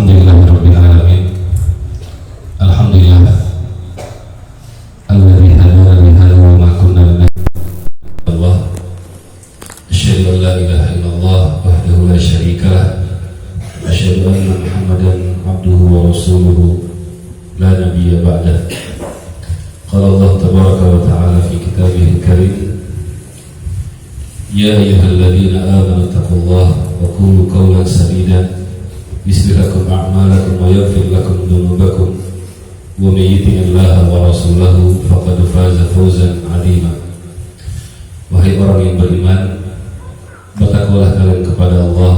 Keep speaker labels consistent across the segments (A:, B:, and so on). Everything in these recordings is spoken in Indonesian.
A: Alhamdulillahirabbil alamin. Alhamdulillah alladzi hadana li hadza wa ma kunna linahtadiya Allah. Asyhadu an la ilaha illallah wahdahu la syarika lah. Asyhadu anna Muhammadan abduhu wa rasuluhu la nabiyya ba'dah. Qala Allah tabaraka wa ta'ala fi kitabihil karim, ya ayyuhalladzina amanu taqullaha wa qulu qawlan sadida yuslih lakum a'malakum wa yaghfir lakum dhunubakum wa may yuti'illaha wa rasulahu faqad faza fawzan 'azima. Wahai orang yang beriman, bertakwalah kalian kepada Allah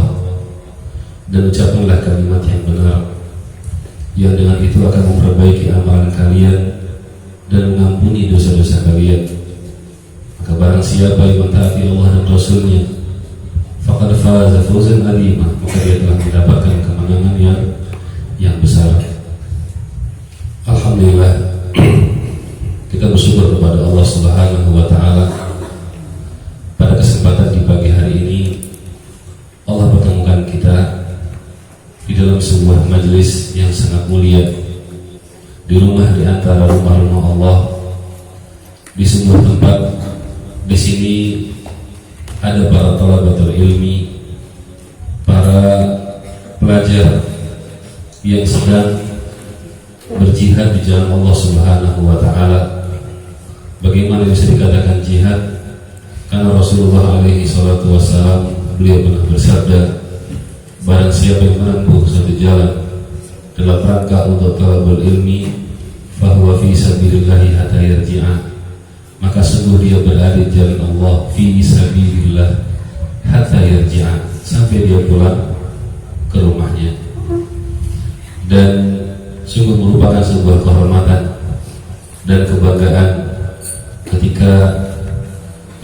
A: dan ucapkanlah kalimat yang benar, yang dengan itu akan memperbaiki amalan kalian dan mengampuni dosa-dosa kalian. Maka barang siapa yang mentaati Allah dan Rasulnya, faqad faza fawzan 'azima, maka dia telah mendapatkan kemenangan yang besar. Alhamdulillah, kita bersyukur kepada Allah Subhanahu wa taala. Pada kesempatan di pagi hari ini Allah pertemukan kita di dalam sebuah majelis yang sangat mulia, di rumah di antara rumah-rumah Allah, di sebuah tempat. Di sini ada para thalabatul ilmi, para pelajar yang sedang berjihad di jalan Allah Subhanahu wa taala. Bagaimana bisa dikatakan jihad? Karena Rasulullah alaihi salatu wassalam, beliau pernah bersabda, barang siapa yang menempuh satu jalan dalam rangka untuk talabul ilmi, fahuwa fi sabilillahi hatta yarji'a, maka sungguh dia berada di jalan Allah fi sabilillah hatta yarji'a, sampai dia pulang ke rumahnya. Dan sungguh merupakan sebuah kehormatan dan kebanggaan ketika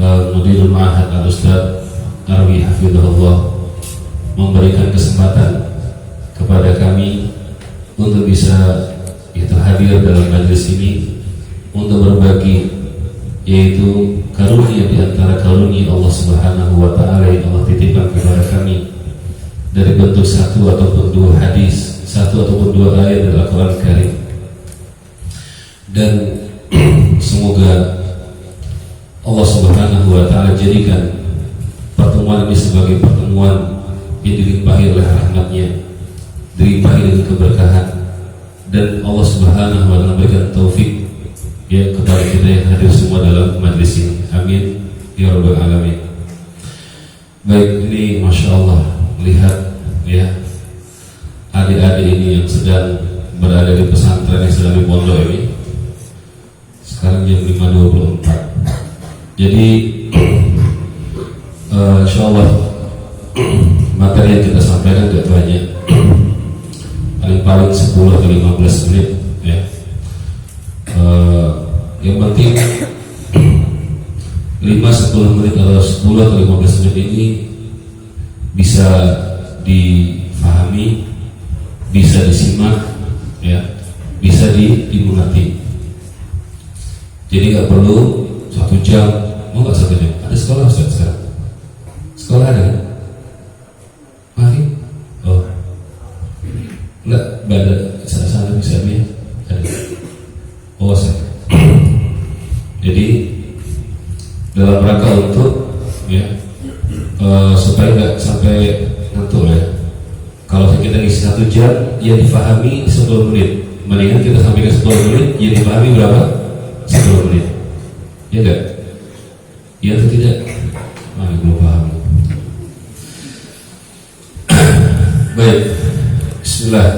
A: Mudirul Ma'had Al-Ustaz Arwi Hafidhullah memberikan kesempatan kepada kami untuk bisa hadir dalam majlis ini untuk berbagi, yaitu karunia di antara karunia Allah Subhanahu wa taala yang Allah titipkan kepada kami dari bentuk satu ataupun dua hadis, satu ataupun dua ayat dari Al-Quran Karim. Dan semoga Allah Subhanahu wa ta'ala jadikan pertemuan ini sebagai pertemuan yang dilimpahi oleh rahmatnya, dilimpahi dengan keberkahan, dan Allah Subhanahu wa ta'ala memberikan taufik kepada kita yang hadir semua dalam majlis ini. Amin ya rabbal alamin. Baik, ini Masya Allah melihat adik-adik ini yang sedang berada di pesantren yang sedang di pondok ini. Sekarang jam 5.24. Jadi insyaallah materi yang kita sampaikan tidak banyak, paling 10 atau 15 menit ya. Yang penting 5-10 menit atau 10 atau 15 menit ini bisa difahami, bisa disimak ya, bisa dimengerti. Jadi nggak perlu 1 jam, mau nggak 1 jam? Ada sekolah Ustaz sekarang? Sekolah ada kan? Mari. Oh, nggak, ada sana bisa ya? Ada. Oh, saya. Jadi dalam rangka untuk supaya nggak sampai ngantuk ya. Kalau kita ngisi 1 jam, ya difahami 10 menit. Mendingan kita sampai ke 10 menit, ya difahami berapa? 10 menit. Ya enggak? Ya atau tidak? Belum paham. Baik, bismillah.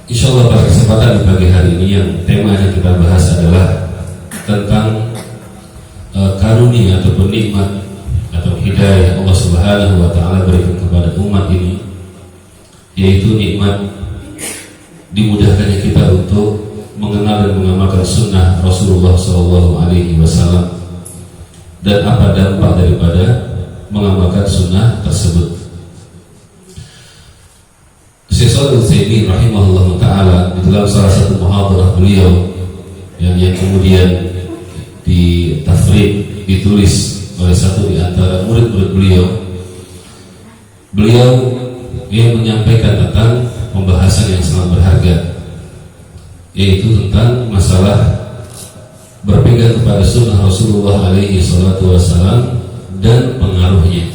A: Insyaallah pada kesempatan di pagi hari ini yang tema yang kita bahas adalah tentang karunia ataupun nikmat atau hidayah Allah Subhanahu wa taala berikan kepada umat ini, yaitu nikmat dimudahkannya kita untuk mengenal dan mengamalkan sunnah Rasulullah SAW, dan apa dampak daripada mengamalkan sunnah tersebut. Syekh Shalih Al-Utsaimin rahimahullah ta'ala di dalam salah satu muhadarah beliau yang kemudian ditafrid, ditulis oleh satu di antara murid-murid beliau yang menyampaikan tentang pembahasan pembahasan yang sangat berharga, yaitu tentang masalah berpegang kepada sunnah Rasulullah alaihi salatu wassalam dan pengaruhnya.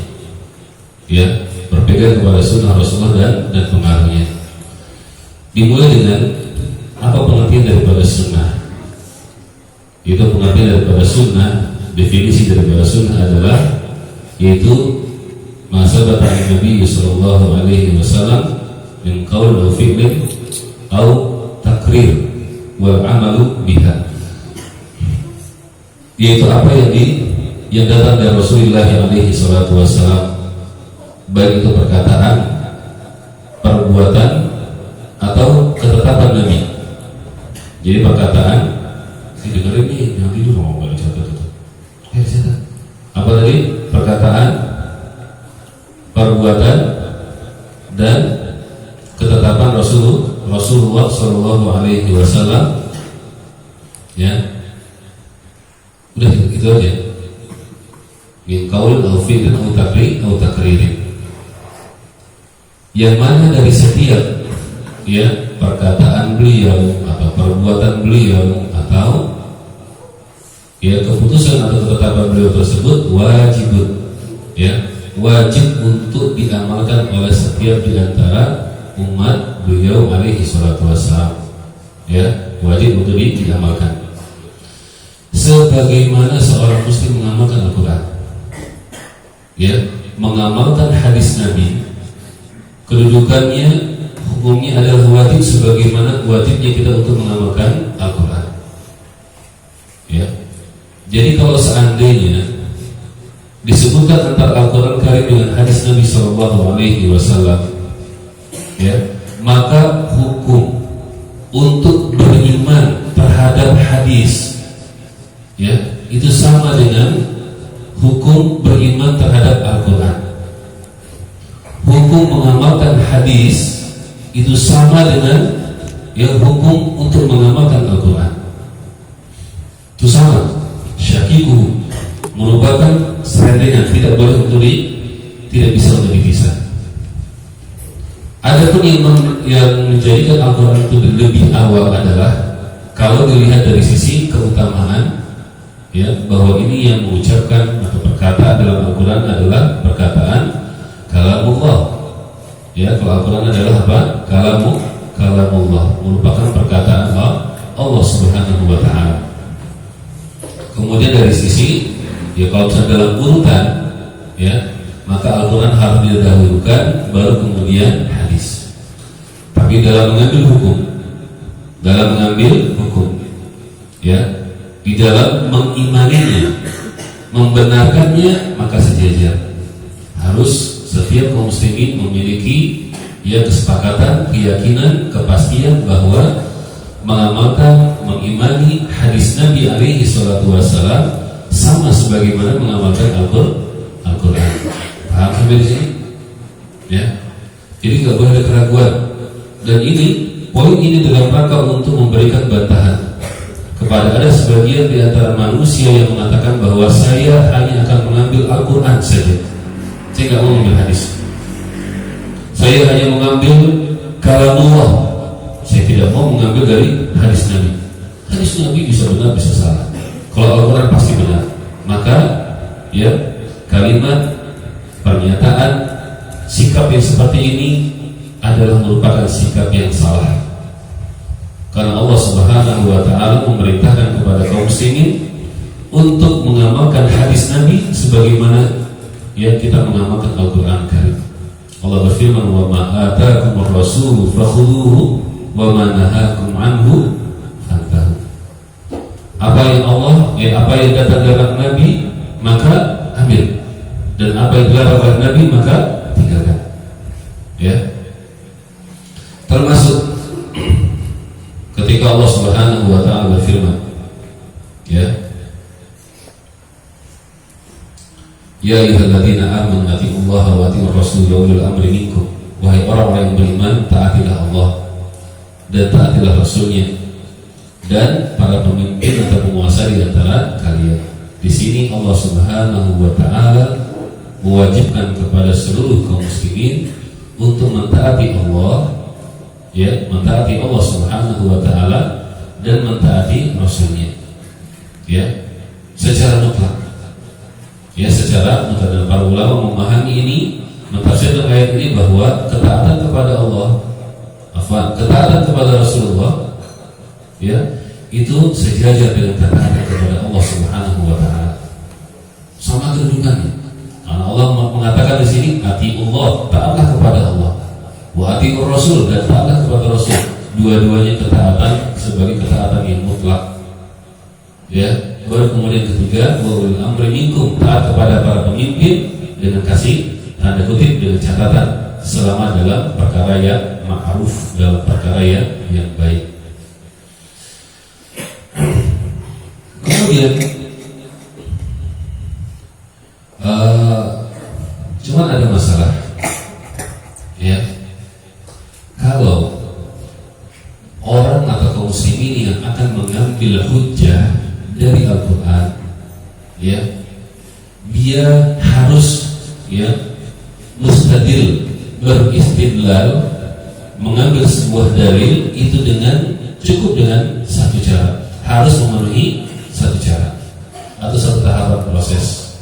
A: Ya, berpegang kepada sunnah Rasulullah dan pengaruhnya. Dimulai dengan apa pengertian daripada sunnah? Itu pengertian daripada sunnah, definisi daripada sunnah adalah yaitu masabata Nabi sallallahu alaihi wasallam min qaul aw fi'lin aw takrir wal amalu biha. Yaitu apa yang datang dari Rasulullah alaihi salatu wasallam, baik itu perkataan, perbuatan atau ketetapan Nabi. Jadi perkataan, dengerin nih, nanti dulu mau balik catat itu. Catat. Apa tadi? Perkataan, perbuatan, dan ketetapan Rasulullah Shallallahu Alaihi Wasallam. Ya, udah itu aja. Min qaul aw fi'lin aw takririn. Yang mana dari setiap ya perkataan beliau atau perbuatan beliau atau ya keputusan atau ketetapan beliau tersebut wajib untuk diamalkan oleh setiap di antara umat beliau alaihi salatu wassalam. Ya, wajib untuk diamalkan. Sebagaimana seorang muslim mengamalkan Al-Quran, ya, mengamalkan hadis Nabi, kedudukannya, hukumnya adalah wajib sebagaimana wajibnya kita untuk mengamalkan Al-Quran. Ya. Jadi kalau seandainya disebutkan antara Al-Quran Karim dengan hadis Nabi Sallallahu Alaihi Wasallam, ya, maka hukum untuk beriman terhadap hadis, ya, itu sama dengan hukum beriman terhadap Al-Quran. Hukum mengamalkan hadis itu sama dengan yang hukum untuk mengamalkan Al-Quran. Itu sama. Syakiku merupakan serendengan, tidak boleh untuk tidak bisa untuk dipisah. Adapun yang menjadikan Al-Quran itu lebih awal adalah kalau dilihat dari sisi keutamaan, ya, bahwa ini yang mengucapkan atau perkataan dalam Al-Quran adalah perkataan kalamullah. Ya, kalau Al-Quran adalah apa? Kalamullah, merupakan perkataan Allah Subhanahu wa taala. Kemudian dari sisi, ya, kalau dalam urutan, ya, maka Al-Quran harus didahulukan, baru kemudian hadis. Tapi dalam mengambil hukum, ya, di dalam mengimaninya, membenarkannya, maka sejajar. Harus setiap kaum muslimin memiliki ya kesepakatan, keyakinan, kepastian bahwa mengamalkan, mengimani hadis Nabi alaihi salatu wassalam sama sebagaimana mengamalkan Al-Quran. Paham sampai di sini? Ya. Jadi nggak boleh ada keraguan. Dan poin ini dalam rangka untuk memberikan bantahan kepada ada sebagian di antara manusia yang mengatakan bahwa saya hanya akan mengambil Al-Quran saja, saya nggak mau mengambil hadis. Saya hanya mengambil kalamullah, saya tidak mau mengambil dari hadis Nabi. Hadis Nabi bisa benar, bisa salah. Kalau Al-Quran pasti benar. Maka ya, kalimat, pernyataan, sikap yang seperti ini adalah merupakan sikap yang salah. Karena Allah Subhanahu wa taala memerintahkan kepada kaum muslimin untuk mengamalkan hadis Nabi sebagaimana yang kita mengamalkan Al-Quran Karim. Allah berfirman, "Wa ma ataakumur rasul fakhudhuhu wa ma nahakum anhu fantahu." Apa yang datang dari Nabi maka ambil, dan apa yang dilarang oleh Nabi maka tinggalkan. Ya. Termasuk ketika Allah Subhanahu wa taala berfirman, ya, ya ayyuhalladzina amanu atiiullaha wa atiiur rasul wa ulil amri minkum. Wahai orang-orang yang beriman, taatilah Allah dan taatilah Rasulnya dan para pemimpin atau penguasa di antara kalian. Di sini Allah Subhanahu wa taala mewajibkan kepada seluruh kaum muslimin untuk mentaati Allah, ya, mentaati Allah Subhanahu wa taala dan mentaati Rasulnya, ya, secara mutlak. Ya, secara mutlak. Dan para ulama memahami ini, mentafsirkan ayat ini bahwa ketaatan kepada Allah, ketaatan kepada Rasulullah, ya, itu sejajar dengan ketaatan kepada Allah Subhanahu wa taala. Sama kedudukannya. Karena Allah mengatakan di sini, atiullah, taatlah kepada Allah. Wa atiur Rasul, dan taatlah kepada Rasul. Dua-duanya ketaatan sebagai ketaatan yang mutlak. Ya, baru kemudian ketiga, wa ulil amri minkum, taat kepada para pemimpin dengan kasih tanda kutip dengan catatan selama dalam perkara yang ma'ruf, dalam perkara yang baik. Kemudian cuman ada masalah, ya, kalau orang atau kaum muslimin yang akan mengambil hujjah dari Al-Quran, ya, dia harus, ya, mustadil, beristidlal, mengambil sebuah dalil itu cukup dengan satu cara, harus memenuhi satu cara atau satu tahapan proses.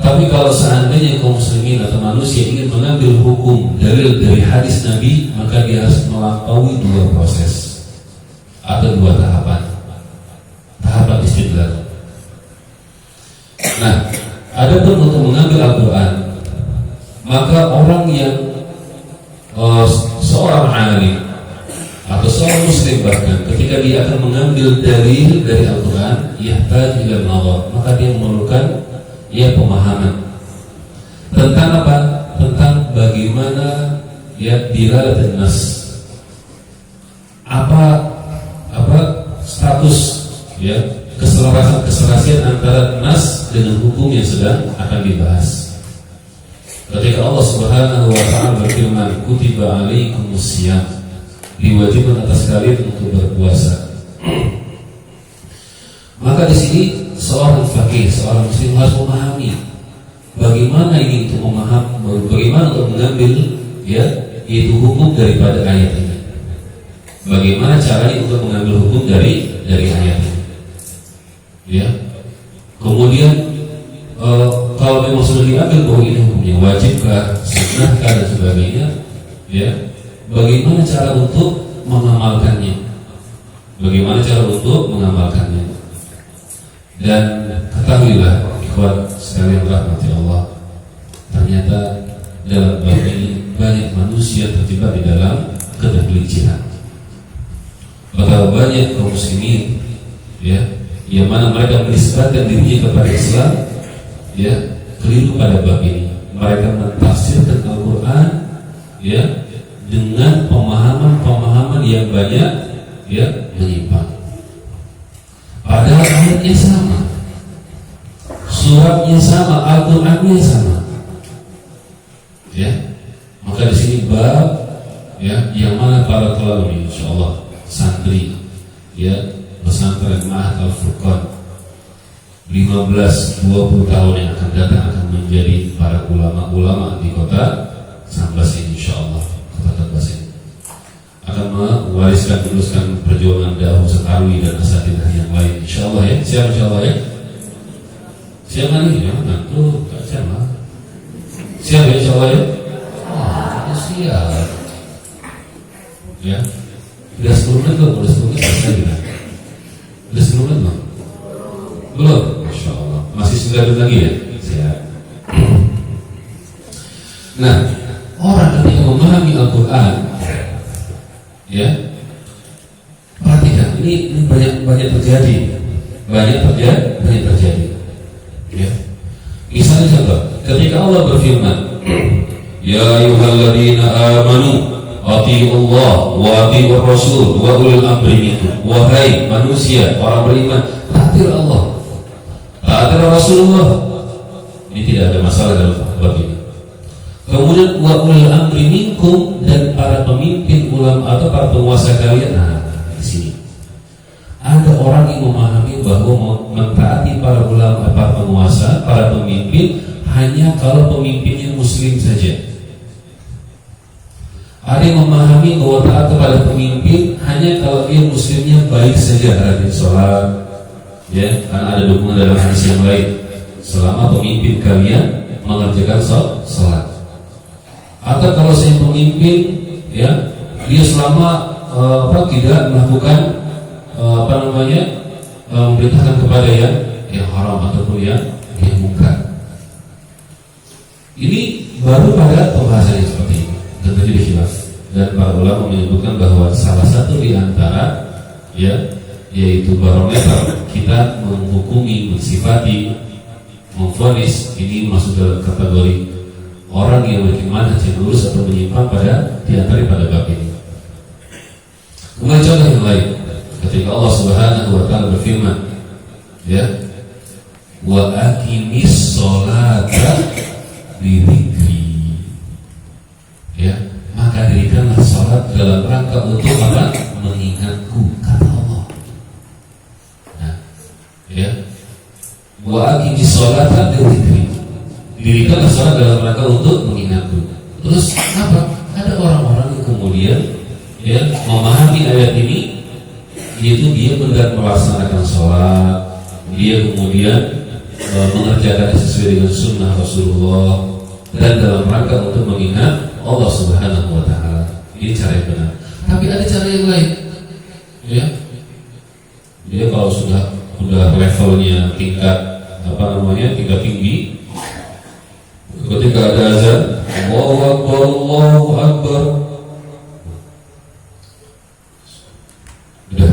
A: Tapi kalau seandainya kaum muslimin atau manusia ingin mengambil hukum dalil dari hadis Nabi, maka dia harus melampaui dua proses atau dua tahapan istidlal. Nah, adapun untuk mengambil Al-Quran, maka orang yang seorang alim atau seorang muslim bahkan ketika dia akan mengambil dalil dari Al-Quran, yahtaju ila nazar, maka dia memerlukan, ya, pemahaman tentang apa? Tentang bagaimana, ya, dilalat nas, apa status, ya, keselarasan antara nas dengan hukum yang sedang akan dibahas. Ketika Allah Subhanahu wa taala berfirman, kutiba alaikumusiyam, diwajibkan atas kalian untuk berpuasa. Maka di sini seorang fakih, seorang muslim harus memahami bagaimana ini untuk bagaimana untuk mengambil, ya, itu hukum daripada ayat ini. Bagaimana caranya untuk mengambil hukum dari ayat ini, ya. Kemudian kalau memang sudah diambil bahwa ini hukumnya wajibkah, sunnahkah dan sebagainya, ya, bagaimana cara untuk mengamalkannya? Dan ketahuilah, ikhwan sekalian rahmati Allah, ternyata dalam bab ini banyak manusia terjebak di dalam ketergelinciran. Betapa banyak kaum muslimin, ya, yang mana mereka menisbatkan dirinya kepada Islam, ya, keliru pada bab ini. Mereka mentafsirkan Al-Quran, ya, dengan pemahaman yang banyak, ya, menyimpang. Padahal ayatnya sama, suratnya sama, Al-Qurannya sama, ya. Maka di sini bab, ya, yang mana para thalib, insyaallah santri, ya, pesantren Ma'had Al-Furqan 15-20 tahun yang akan datang akan menjadi para ulama-ulama di kota Sambas ini, insyaallah, kota Sambas ini akan mewariskan, meneruskan perjuangan dakwah Sekarwi dan asatidzah yang lain, insyaallah, ya. Siap, insyaallah, ya. Siapa nih? Jangan tuh, Kak Cama. Siap, ya, insyaallah, ya. Siap, ya. Udah 10 menit belum? Udah 10 menit selesai kita. Udah 10 menit belum? Belum? Masya Allah. Masih 9 menit lagi, ya? Siap. Nah, orang ketika memahami Al-Quran, ya, perhatikan, ini banyak terjadi, ya. Misalnya contoh, ketika Allah berfirman, ya ayyuhalladzina amanu atiiullah wa atiiur rasul wa ulil amri minkum. Wahai manusia, orang beriman, taati Allah, taati Rasulullah. Ini tidak ada masalah dalam bab ini. Kemudian wa ulil amri minkum, dan para pemimpin ulama atau para penguasa kalian. Nah, di sini ada orang yang memahami bahwa mentaati para ulama, para penguasa, para pemimpin hanya kalau pemimpinnya muslim saja. Ada yang memahami bahwa taat kepada pemimpin hanya kalau dia muslimnya baik saja, rajin sholat, ya, karena ada dukungan dalam hadis yang lain. Selama pemimpin kalian mengerjakan sholat. Atau kalau saya pemimpin, ya, dia selama tidak melakukan memberitakan kepada yang haram ataupun yang mungkar. Ini baru pada pembahasan yang seperti ini dan terjadi khilaf. Dan para ulama menyebutkan bahwa salah satu di antara yaitu barometer kita menghukumi, mensifati, memvonis ini masuk dalam kategori orang yang memiliki manhaj yang lurus atau menyimpang di antara pada bab ini. Kemudian contoh yang lain, ketika Allah Subhanahu wa taala berfirman, ya, wa aqimis sholata lidzikri, ya, maka dirikanlah sholat dalam rangka untuk apa? Mengingatku, kata Allah. Nah, ya, wa aqimis sholata lidzikri, dirikanlah sholat dalam rangka untuk mengingatku. Terus apa? Ada orang-orang yang kemudian memahami ayat ini, yaitu dia benar melaksanakan sholat, dia kemudian mengerjakan sesuai dengan sunnah Rasulullah dan dalam rangka untuk mengingat Allah Subhanahu wa taala. Ini cara yang benar. Tapi ada cara yang lain. Ya. Dia kalau sudah levelnya tingkat tingkat tinggi, ketika ada azan, Allahu Akbar, Allahu Akbar, udah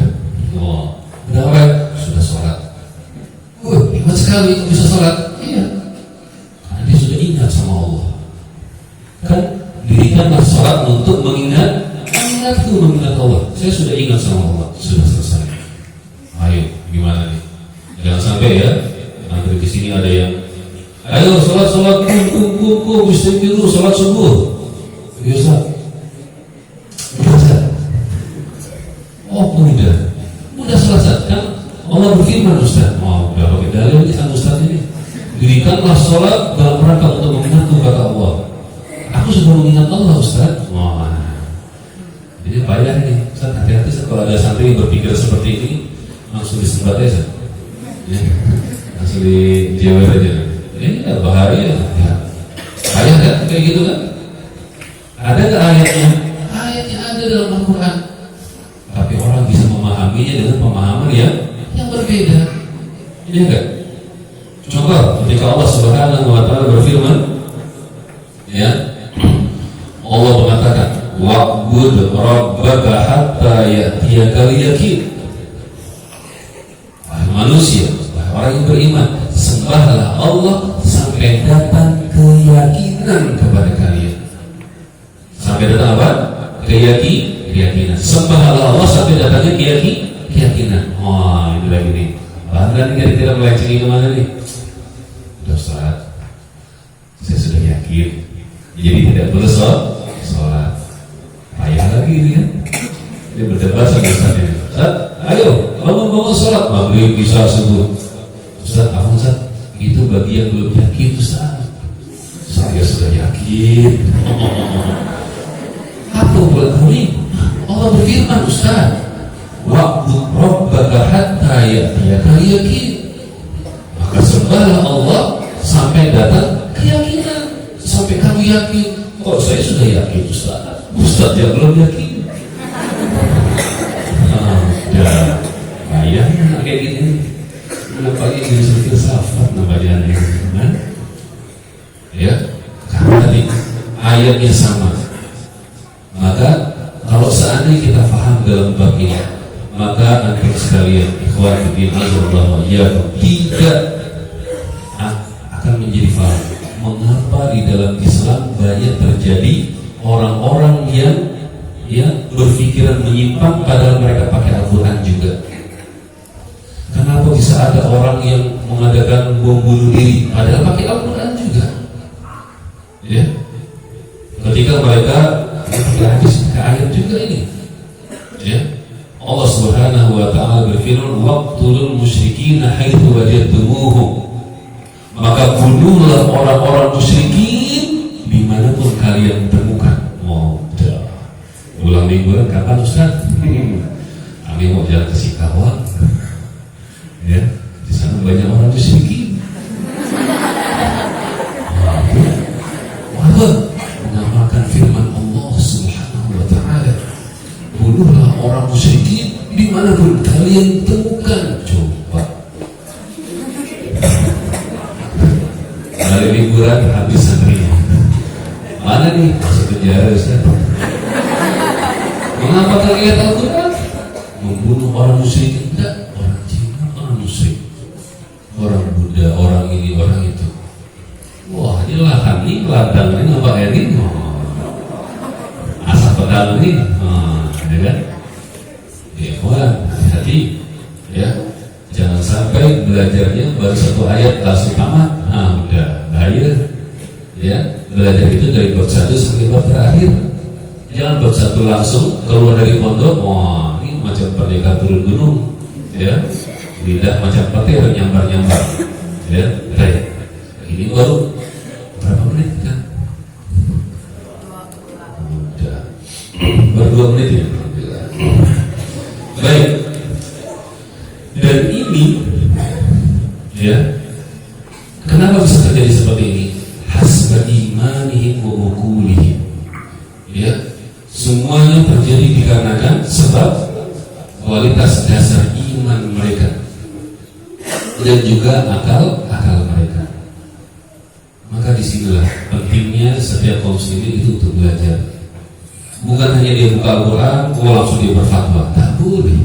A: sudah sholat. Hebat sekali bisa sholat. Iya, karena dia sudah ingat sama Allah. Kan dirikanlah sholat untuk mengingatku, mengingat Allah. Saya sudah ingat sama Allah, sudah selesai. Ayo, gimana nih? Jangan sampai ya, nanti di sini ada yang, ayo sholat, istighfar, sholat subuh. Biasa. Oh, udah selesai kan? Allah berfirman, Ustaz, udah pakai dalil ini kan Ustaz ini. Dirikanlah sholat dalam rangka untuk mengingatku, kata Allah. Aku sudah mengingat Allah, Ustaz. Jadi payah ini, Ustaz, hati-hati kalau ada santri yang berpikir seperti ini, langsung disembat aja, langsung dijewer aja. Ini bahaya. Ya. Payah kan kayak gitu kan? Ada nggak ayatnya? Ayatnya ada dalam Al-Quran. Tapi orang bisa memahaminya dengan pemahaman yang berbeda. Iya enggak? Contoh ketika Allah Subhanahu wa taala berfirman, ya, Allah mengatakan, wa'bud rabbaka hatta ya'tiyakal yaqin. Manusia, orang yang beriman, sembahlah Allah sampai datang keyakinan kepada kalian. Sampai datang apa? Keyakinan. Sembahlah Allah sampai datangnya keyakinan. Ini lagi nih. Bahkan kira-kira melenceng kemana nih? Udah sholat, saya sudah yakin, jadi tidak perlu sholat. Payah lagi ini kan? Dia berdebat sama Ustaz. Ustaz, ayo bangun sholat. Maghrib, bisa subuh. Ustaz, apa Ustaz? Itu bagi yang belum yakin, Ustaz. Saya sudah yakin. Apa buat kami? Allah berfirman, Ustaz, wa'bud rabbaka hatta ya'tiyakal yaqin. Maka sembahlah Allah sampai datang keyakinan, sampai kamu yakin. Oh, saya sudah yakin, Ustaz yang belum yakin. Ayahnya kayak gini. Kenapa ini jadi filsafat namanya ini? Ya, karena tadi ayatnya sama. Maka kalau seandainya kita paham dalam bab ini, maka antum sekalian, ikhwan fillah, azza wa jalla, tidak akan menjadi paham mengapa di dalam Islam banyak terjadi orang-orang yang berpikiran menyimpang padahal mereka pakai Al-Quran juga. Kenapa bisa ada orang yang mengadakan bom bunuh diri padahal pakai Al-Quran juga? Ya, ketika mereka hadis ke ayat juga ini, ya, Allah Subhanahu wa taala berfirman, waqtulul musyrikina haitsu wajadtumuhum. Maka bunuhlah orang-orang musyrikin dimanapun kalian temukan. pulang liburan kapan Ustaz? Kami mau jalan ke Singkawang. Ya, di sana banyak orang musyrikin. Wah, mengamalkan firman Allah Subhanahu wa taala. Bunuhlah orang musyrikin dimanapun kalian temukan. Coba. Hari liburan habis santrinya. Mana nih? Masuk penjara Ustaz. Mengapa kalian Al-Quran? Membunuh orang musyrik? Tidak. Orang Cina, orang musyrik, orang Buddha, orang ini, orang itu. Wah, ini lahan ini, ladang ini, apa air ini? Asap pedang ini, ya kan? Ya, hati-hati, ya. Jangan sampai belajarnya baru satu ayat langsung tamat. Udah bahaya. Ya, belajar itu dari bab 1 sampai bab terakhir. Jangan bab 1 langsung keluar dari pondok. Wah, ini macam pendekar turun gunung, ya. Lidah macam petir nyambar-nyambar. Ya, baik. Ini baru berapa menit kan? Udah. Baru 2 menit ya. Baik. Dan ini, ya, kenapa bisa terjadi seperti ini? Hasba imanihim wa uqulihim. Ya, semuanya terjadi dikarenakan sebab kualitas dasar iman mereka dan juga akal mereka. Maka disinilah pentingnya setiap kaum muslimin itu untuk belajar. Bukan hanya dia buka Al-Quran, langsung dia berfatwa. Tak boleh.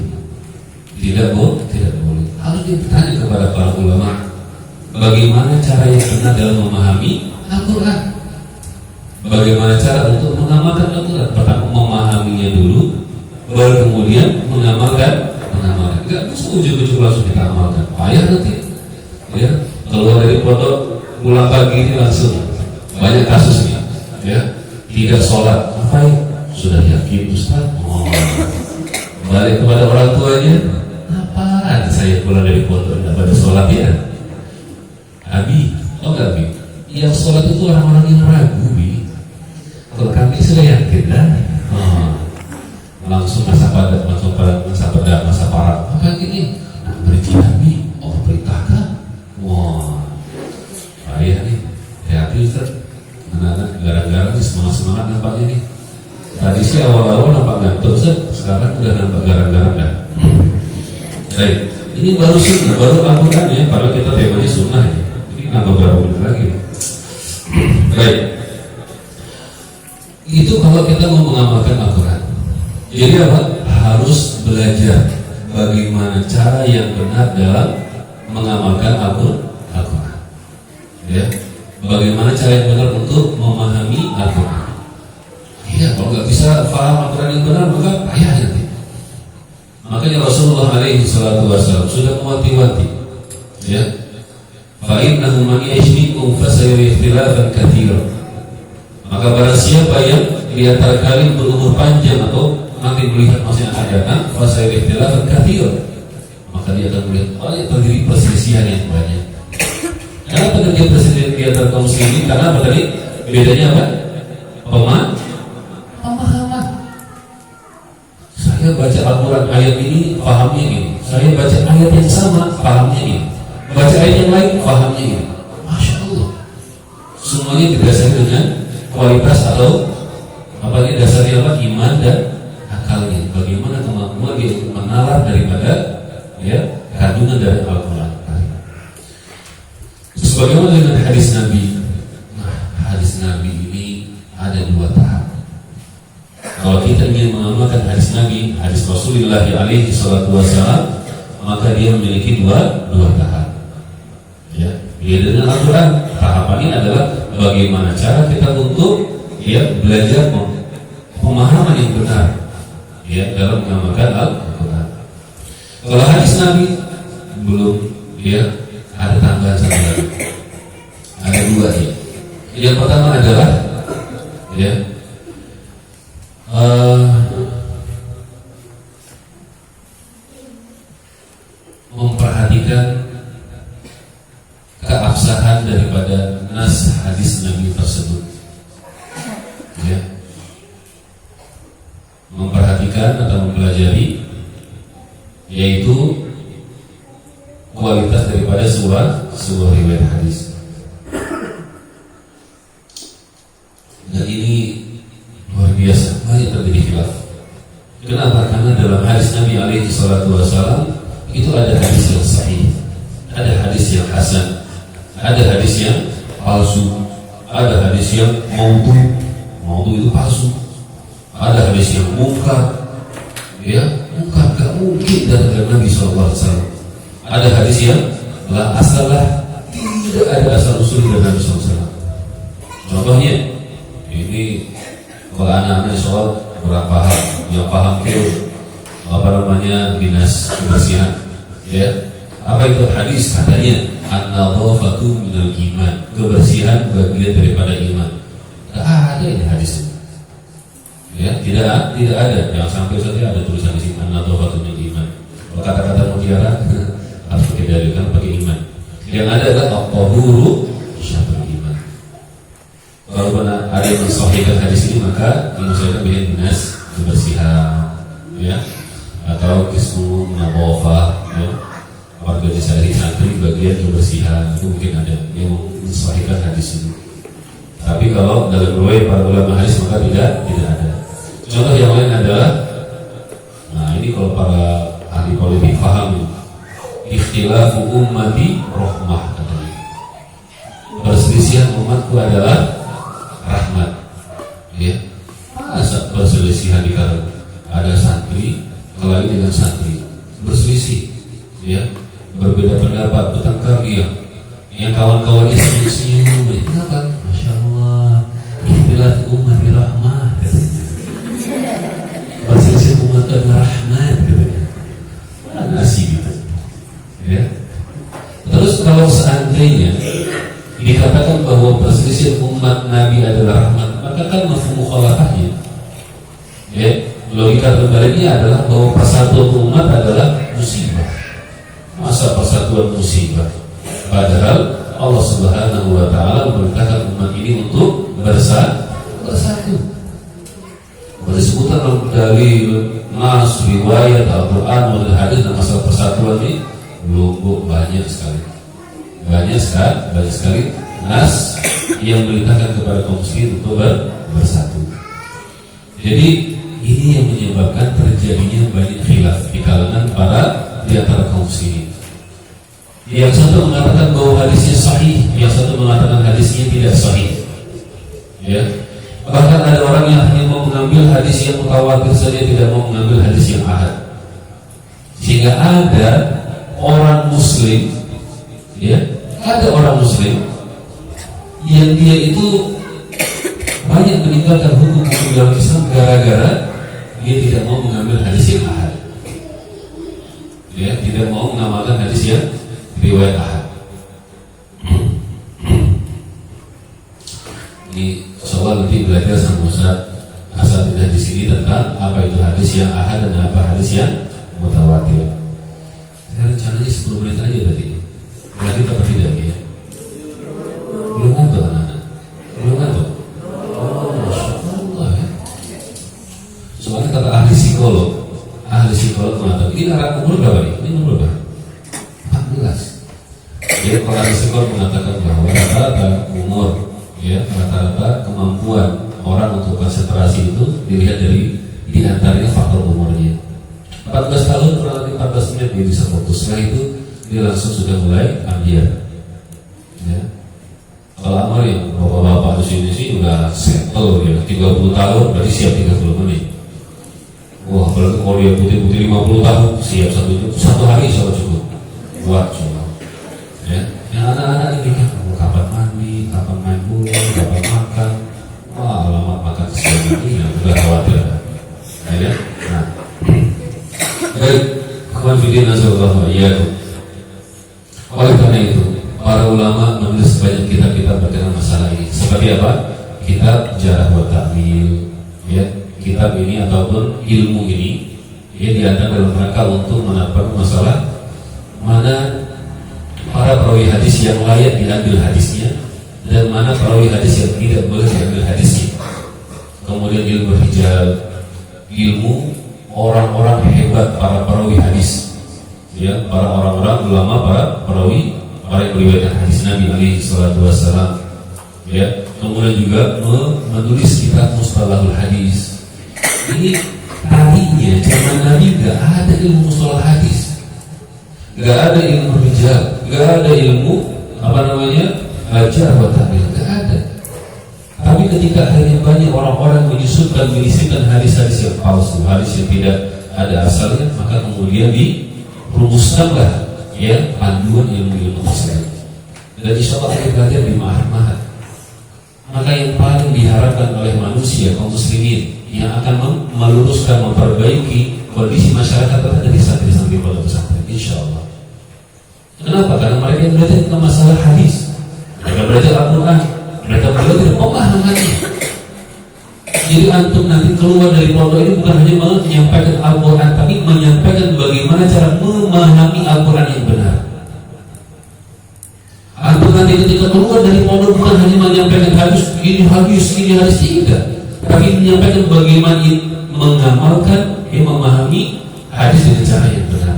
A: Tidak boleh. Harus dia bertanya kepada para ulama, bagaimana cara yang benar dalam memahami Al-Quran. Bagaimana cara untuk mengamalkan Al-Quran. Pertama memahaminya dulu, baru kemudian mengamalkan. Enggak bisa ujung-ujung langsung kita amalkan. Payah nanti. Ya, keluar dari pondok pulang pagi ini langsung banyak kasusnya. Ya, tidak sholat. Apa ya? Sudah yakin Ustaz? Balik kepada orang tuanya. Apaan saya pulang dari pondok tidak pada sholat ya? Abi, enggak Abi? Yang sholat itu orang-orang yang ragu, Bi. Kalau kami sudah yakin dah. Langsung masa padat, masa parah. Apa gini? Berarti Nabi, perintahkan. Wah, payah nih. Hati Ustaz. Anak-anak garang-garang semangat-semangat nampaknya nih. Tadi sih awal-awal nampak ngantuk Ustaz, sekarang udah nampak garang-garang dah. Baik, ini baru sunnah, baru Al-Quran ya. Padahal kita temanya sunnah ya. Ini nambah berapa menit lagi? Baik. Itu kalau kita mau mengamalkan Al-Quran. Jadi apa? Harus belajar bagaimana cara yang benar dalam mengamalkan Al-Quran. Ya, bagaimana cara yang benar untuk memahami Al-Quran. Iya, kalau nggak bisa paham Al-Quran yang benar maka payah nanti. Makanya Rasulullah alaihi salatu wasallam sudah mewanti-wanti. Ya, fa innahu man yashbikum fasayara ikhtilafan katsiran. Maka barang siapa yang di antara kalian berumur panjang atau nanti melihat masa yang akan datang, fasa ikhtilafan katsir, maka dia akan melihat terjadi perselisihan yang banyak. Kenapa terjadi perselisihan di antara kaum muslimin? Karena apa tadi? Bedanya apa? Pemahaman. Saya baca Al-Quran ayat ini pahamnya ini. Saya baca ayat yang sama pahamnya ini. Baca ayat yang lain pahamnya ini. Masya Allah. Semuanya didasari dengan kualitas atau apa ini dasarnya apa? Iman dan akalnya. Bagaimana kemampuan dia untuk menalar daripada ya kandungan dari Al-Quran. Sebagaimana dengan hadis Nabi. Nah, hadis Nabi ini ada 2 tahap. Kalau kita ingin mengamalkan hadis Nabi, hadis Rasulullah alaihi salatu wasallam, maka dia memiliki dua tahap. Ya, dia dengan Al-Quran. Tahapan ini adalah bagaimana cara kita untuk ya belajar pemahaman yang benar ya dalam mengamalkan Al-Quran. Kalau hadis Nabi belum, ya ada tambahan satu lagi. Ada 2 ya. Yang pertama adalah ya memperhatikan keabsahan daripada nas hadis Nabi tersebut. Ya. menyaksikan atau mempelajari, yaitu kualitas daripada sebuah riwayat hadis. Dan ini luar biasa, banyak terjadi khilaf. Kenapa? Karena dalam hadis Nabi alaihi salatu wasallam itu ada hadis yang sahih, ada hadis yang hasan, ada hadis yang palsu, ada hadis yang maudhu itu palsu, ada hadis yang mungkar, mungkar gak mungkin dari Nabi sallallahu alaihi wasallam. Ada hadis yang la asalah, tidak ada asal usul dari Nabi sallallahu alaihi wasallam. Contohnya ini kalau anak-anak soal kurang paham, yang paham itu dinas kebersihan, apa itu hadis? Katanya an-nadhafatu minal iman, kebersihan bagian daripada iman. Tidak ada ini hadis. Tidak ada. Yang sampai saja ada tulisan di sini an-nadhafatu minal iman. Kalau kata-kata mutiara harus pakai dalil, kan pakai iman. Yang ada adalah at-tahuru syatrul iman. Kalau ada yang mensahihkan hadis ini, maka dimaksudkan dinas kebersihan, atau kismu nadhafah, warga desa santri bagian kebersihan, itu mungkin ada yang mensahihkan hadis ini. Tapi kalau dalam riwayat para ulama hadis maka tidak ada. Contoh yang lain adalah, nah ini kalau para ahli politik paham, ikhtilafu ummati rahmah, katanya. Perselisihan umatku adalah rahmat. Masa perselisihan dikarenakan ada santri kelahi dengan santri berselisih, berbeda pendapat, bertengkar, yang kawan-kawannya senyum-senyum, kenapa? Masya Allah, ikhtilaf umat rahmah, katanya. Perselisihan umat adalah rahmat, katanya. Mana asik gitu, Terus kalau seandainya dikatakan bahwa perselisihan umat Nabi adalah rahmat, maka kan mafhum mukhalafahnya, logika terbaliknya adalah bahwa persatuan umat adalah musibah. Masa persatuan musibah? Padahal Allah Subhanahu wa taala memerintahkan umat ini untuk bersatu. Disebutkan dari nas, riwayat, Al-Quran, dan hadis dan masalah persatuan ini belum banyak sekali nas yang memerintahkan kepada kaum muslimin untuk bersatu. Jadi ini yang menyebabkan terjadinya banyak khilaf di kalangan di antara kaum muslimin. Yang satu mengatakan bahwa hadisnya sahih, yang satu mengatakan hadisnya tidak sahih. Bahkan ada orang yang hanya mau mengambil hadis yang mutawatir saja, tidak mau mengambil hadis yang ahad. Sehingga ada orang muslim, ada orang muslim yang dia itu banyak meninggalkan hukum-hukum dalam Islam gara-gara dia tidak mau mengambil hadis yang ahad, tidak mau mengamalkan hadis yang riwayat ahad. Ini soal nanti belajar sama Ustaz Asatidz di sini tentang apa itu hadis yang ahad dan apa hadis yang mutawatir. Saya rencananya 10 menit aja tadi. Berarti apa tidak ya? Belum ngantuk anak-anak? Belum ngantuk? Oh, Masya Allah ya. Soalnya kata ahli psikolog mengatakan ini umur berapa nih? Ini umur berapa? 14. Jadi kalau ahli psikolog mengatakan bahwa rata-rata umur, rata-rata kemampuan orang untuk konsentrasi itu dilihat dari diantaranya faktor umurnya. 14 tahun kurang lebih 14 menit dia bisa fokus. Setelah itu dia langsung sudah mulai ambiar. Kalau Amar yang bapak-bapak di sini udah settle 30 tahun berarti siap 30 menit. Wah, berarti kalau dia putih-putih 50 tahun siap satu hari sama cukup. Buat cuma. Yang anak-anak ini kapan mandi, kapan main bola, kapan makan. Wah, alamat makan siang ini udah khawatir. Nah, baik, kawan video nasallahu iyyakum. Oleh karena itu, para ulama menulis banyak kitab-kitab berkenaan masalah ini. Seperti apa? Kitab Jarh wa Ta'dil, kitab ini ataupun ilmu ini diadakan dalam rangka untuk menatap masalah mana para perawi hadis yang layak diambil hadisnya dan mana perawi hadis yang tidak boleh diambil hadisnya. Kemudian ilmu rijal, ilmu orang-orang hebat, para perawi hadis, ya, para orang-orang ulama, para perawi, para yang meriwayatkan hadis Nabi alaihi salatu wassalam, ya. Kemudian juga menulis kitab mustalahul hadis. Ini tadinya zaman Nabi nggak ada ilmu mustalah hadis, nggak ada ilmu rijal, nggak ada ilmu jarh wa ta'dil, nggak ada. Tapi ketika akhirnya banyak orang-orang menyisipkan hadis-hadis yang palsu, hadis yang tidak ada asalnya, maka kemudian dirumuskanlah ya panduan ilmu-ilmu tersebut. Dan insya Allah kita belajar di mahat-mahat. Maka yang paling diharapkan oleh manusia, kaum muslimin, yang akan meluruskan, memperbaiki kondisi masyarakat ada di santri-santri pondok pesantren, insya Allah. Kenapa? Karena mereka yang belajar tentang masalah hadis, mereka belajar Al-Quran, mereka belajar pemahamannya. Jadi antum nanti keluar dari pondok ini bukan hanya menyampaikan Al-Quran, tapi menyampaikan bagaimana cara memahami Al-Quran yang benar. Antum nanti ketika keluar dari pondok bukan hanya menyampaikan hadis, ini hadis tidak, tapi menyampaikan bagaimana mengamalkan, memahami hadis dengan cara yang benar.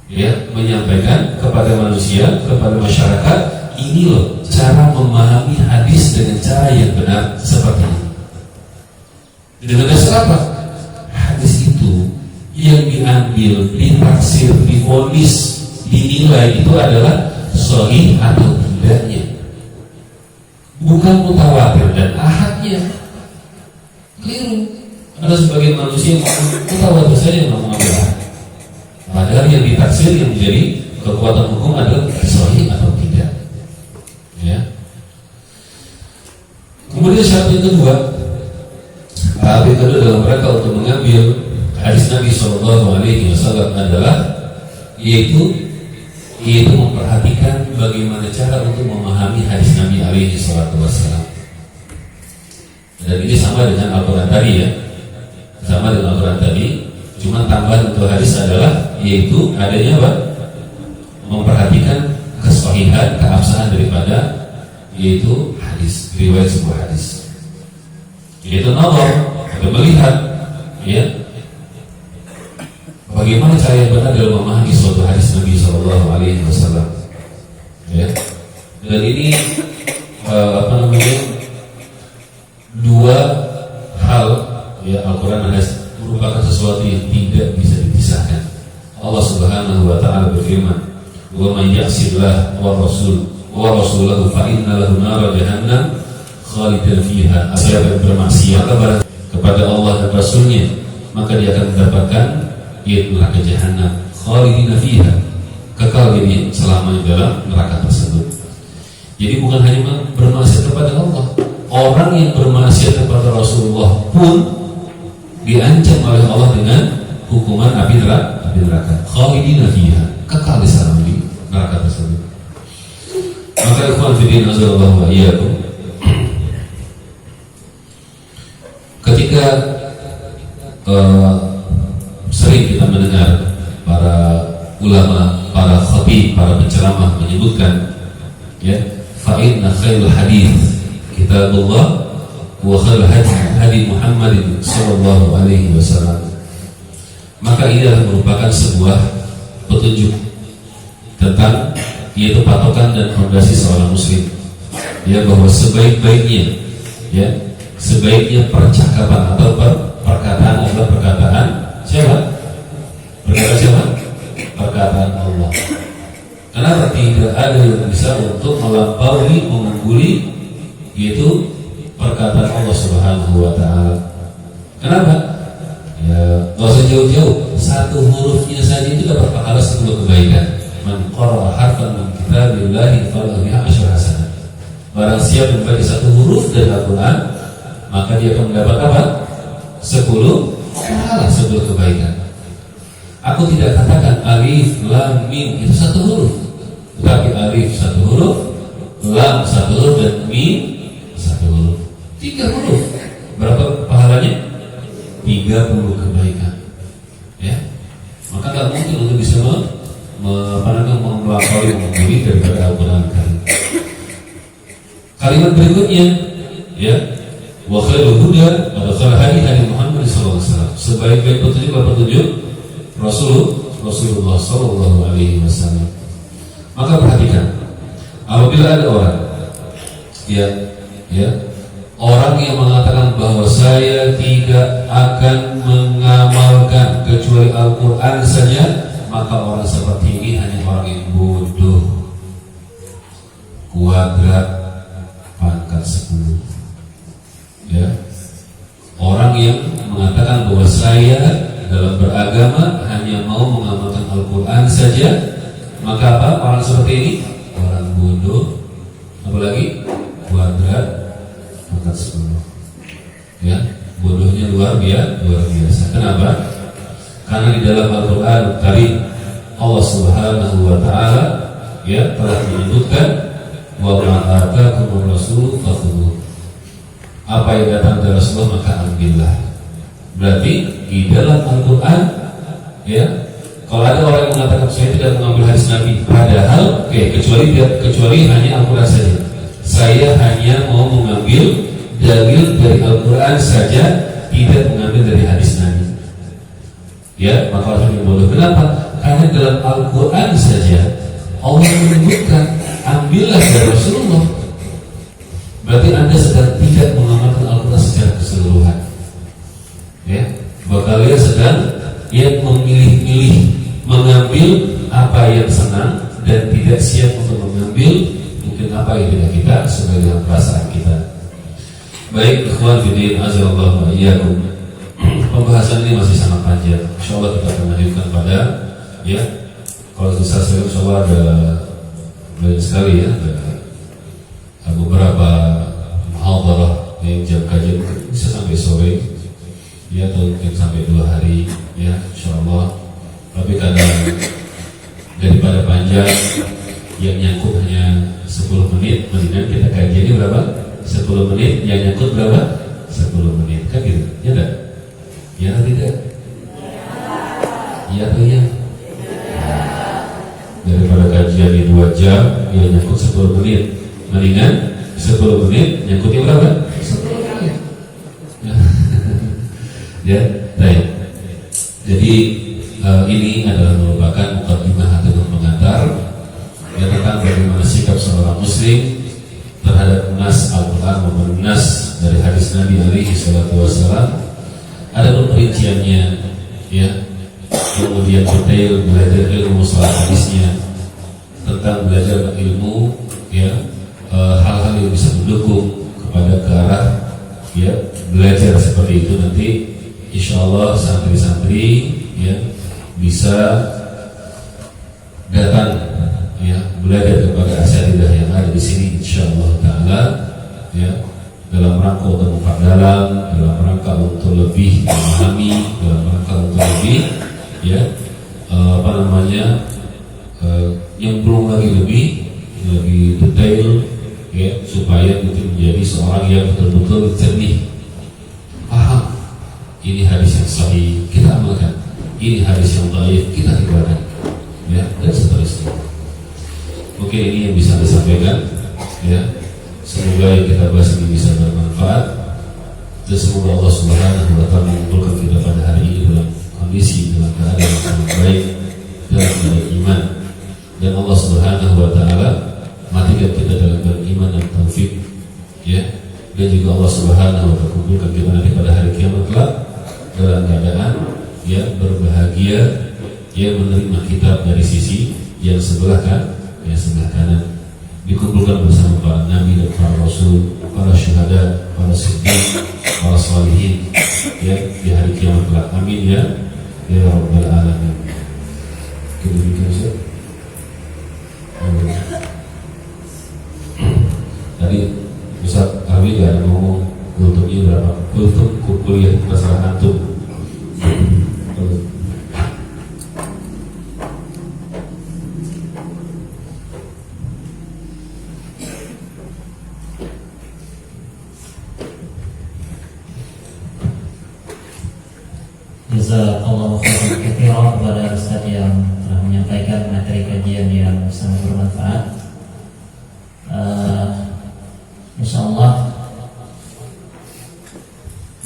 A: Ya, menyampaikan kepada manusia, kepada masyarakat, ini loh cara memahami hadis dengan cara yang benar seperti ini. Dengan dasar apa? Hadis itu yang diambil, ditaksir, divonis, dinilai itu adalah sahih atau tidaknya, bukan mutawatir dan ahadnya. Keliru. Ada sebagian manusia yang mutawatir saja yang mengambil ahad, padahal yang ditaksir, yang menjadi kekuatan hukum adalah sahih atau tidak. Ya. Kemudian syarat yang kedua, tahap yang kedua dalam rangka untuk mengambil hadis Nabi SAW adalah yaitu memperhatikan bagaimana cara untuk memahami hadis Nabi SAW. Dan ini sama dengan Al-Quran tadi ya, sama dengan Al-Quran tadi, cuma tambahan untuk hadis adalah yaitu adanya apa? Memperhatikan kesahihan, keabsahan daripada yaitu hadis, riwayat sebuah hadis. Yaitu nazar, atau melihat ya, bagaimana cara yang benar dalam memahami suatu hadis Nabi SAW. Ya. Dan ini dua hal ya, Al-Quran dan hadis merupakan sesuatu yang tidak bisa dipisahkan. Allah Subhanahu wa taala berfirman, "Wa may ya'sillah wa rasulahu fa inna lahu nar jahannam khalidan fiha." Siapa yang bermaksiat kepada Allah dan Rasulnya, maka dia akan mendapatkan neraka jahanam khalidina fiha, kekal jadi selamanya dalam neraka tersebut. Jadi bukan hanya bermaksiat kepada Allah, orang yang bermaksiat kepada Rasulullah pun diancam oleh Allah dengan hukuman api neraka khalidina fiha, kekal di sana di neraka tersebut. Maka ikhwan fillah azallahu wa iyyakum, ketika sering kita mendengar para ulama, para khatib, para penceramah menyebutkan ya, fa inna khairul hadits kitabullah wa khairul hadi Muhammadin sallallahu alaihi wasallam. Maka ini adalah merupakan sebuah petunjuk tentang yaitu patokan dan fondasi seorang muslim ya, bahwa sebaiknya percakapan atau perkataan adalah perkataan siapa? Perkataan Allah. Kenapa tidak ada yang bisa untuk melampaui, mengungguli yaitu perkataan Allah Subhanahu wa taala? Kenapa? Ya, nggak usah jauh-jauh, satu hurufnya saja itu dapat pahala 10 kebaikan. Man qara'a harfan min kitabillahi falahu bihi asyru hasanat. Barang siapa yang membaca satu huruf dari Al-Quran, maka dia akan mendapat apa? 10 pahala, 10 kebaikan. Aku tidak katakan alif, lam, mim itu satu huruf, tetapi alif satu huruf, lam satu huruf, dan mim satu huruf. 3 huruf. Berapa pahalanya? 30 kebaikan. Ya. Maka tak mungkin untuk bisa melampaui, mengungguli daripada Al-Quran Karim. Kalimat berikutnya ya, wa khairul huda wa khairul hadi Muhammad sallallahu alaihi wasallam. sebagai petunjuk Rasulullah Sallallahu Alaihi Wasallam. Maka perhatikan, apabila ada orang, orang yang mengatakan bahwa saya tidak akan mengamalkan kecuali Al-Quran saja, maka orang seperti ini hanya orang yang bodoh, kuadrat pangkat 10. Orang yang mengatakan bahwa saya dalam beragama hanya mau mengamalkan Al-Quran saja, maka apa? Orang seperti ini orang bodoh, apalagi kuadrat pangkat 10. Bodohnya luar biasa. Kenapa? Karena di dalam Al-Quran tadi Allah Subhanahu wa Ta'ala telah menyebutkan wa ma atakumur rasul fakhudhuh. Apa yang datang dari Rasulullah maka ambillah. Berarti di dalam Al-Quran, kalau ada orang yang mengatakan saya tidak mengambil hadis Nabi, padahal kecuali hanya Al-Quran saja. Saya hanya mau mengambil dalil dari Al-Quran saja, tidak mengambil dari hadis Nabi. Maka orang yang bodoh. Kenapa? Karena dalam Al-Quran saja Allah menyebutkan ambillah dari Rasulullah. Berarti Anda sedang tidak mengamalkan Al-Quran secara keseluruhan. Bahwa kalian sedang memilih-milih, mengambil apa yang senang dan tidak siap untuk mengambil mungkin apa yang tidak kita sesuai dengan perasaan kita. Baik, ikhwan fillah azza wa iyyakum. Pembahasan ini masih sangat panjang. Insyaallah kita akan lanjutkan pada kalau susah saya insyaallah ada banyak sekali ada beberapa muhadharah yang jam kajian bisa sampai sore atau mungkin sampai 2 hari insyaallah. Tapi kadang daripada panjang yang nyangkut hanya 10 menit, mendingan kita kajian ini berapa? 10 menit, yang nyangkut berapa? 10 menit, kan gitu? Ya enggak? Ya atau tidak? Ya atau ya? Daripada kajian di 2 jam, yang nyangkut 10 menit, mendingan 10 menit nyangkutnya berapa? 10 menit. Baik. Jadi ini adalah merupakan mukadimah atau pengantar tentang bagaimana sikap seorang muslim terhadap nas Al-Quran maupun nas dari hadis Nabi alaihi salatu wassalam. Ada perinciannya, kemudian detail belajar ilmu soal hadisnya, tentang belajar ilmu, hal-hal yang bisa mendukung kepada ke arah belajar seperti itu. Nanti insyaallah santri-santri bisa datang belajar kepada asatidzah yang ada di sini insyaallah taala dalam rangka untuk memperdalam, dalam rangka untuk lebih memahami, dalam rangka untuk lebih yang belum lagi lebih detail supaya mungkin menjadi seorang yang betul-betul jernih, paham ini hadis yang sahih kita amalkan, ini hadis yang dhaif kita tinggalkan, dan seterusnya. Mungkin ini yang bisa disampaikan, semoga yang kita bahas ini bisa bermanfaat, dan semoga Allah Subhanahu wa Ta'ala mengumpulkan kita pada hari ini dalam kondisi, dalam keadaan yang sangat baik, dalam keadaan iman, dan Allah Subhanahu wa Ta'ala matikan kita dalam beriman dan taufik, dan juga Allah Subhanahu wa Ta'ala kumpulkan kita nanti pada hari kiamat kelak dalam keadaan berbahagia, menerima kitab dari sisi yang sebelah kanan, dikumpulkan bersama para nabi dan para rasul, para syuhada, para siddiq, para salihin di hari kiamat kelak. Amin ya rabbal alamin. Demikian Ustaz. Tadi Ustaz Abi gak ada ngomong kultumnya berapa? Kultum kuliah masalah antum.
B: Jazakallahu khairan katsiran kepada Ustaz yang telah menyampaikan materi kajian yang sangat bermanfaat. Insyaallah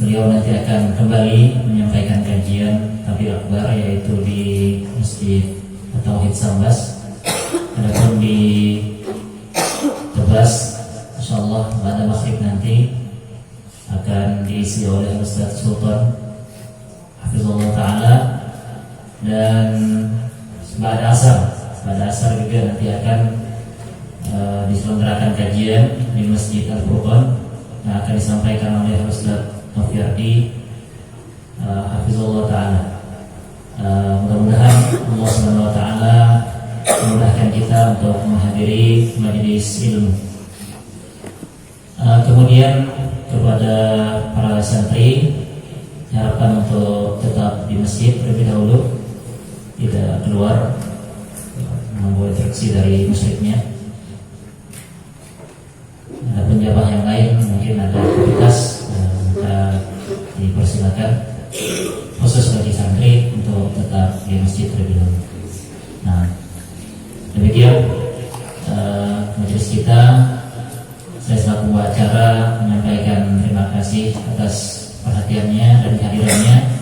B: beliau nanti akan kembali menyampaikan kajian COVID-19. Adapun di Tebas, insyaallah pada maghrib nanti akan diisi oleh Ustaz Sultan Hafizullah Ta'ala, dan pada asar juga nanti akan diselenggarakan kajian di Masjid Al-Furqan yang akan disampaikan oleh Ustaz Nofiardi Hafizullah Ta'ala. Mudah-mudahan Allah Subhanahu Wa Ta'ala memudahkan kita untuk menghadiri majelis ilmu. Kemudian kepada para santri diharapkan untuk tetap di masjid terlebih dahulu, tidak keluar membuat interaksi dari musyriknya. Ada penjabah yang lain mungkin ada aktivitas, maka dipersilakan khusus bagi santri untuk tetap di masjid terlebih dahulu. Nah, demikian majelis kita. Saya selaku acara menyampaikan terima kasih atas perhatiannya dan kehadirannya.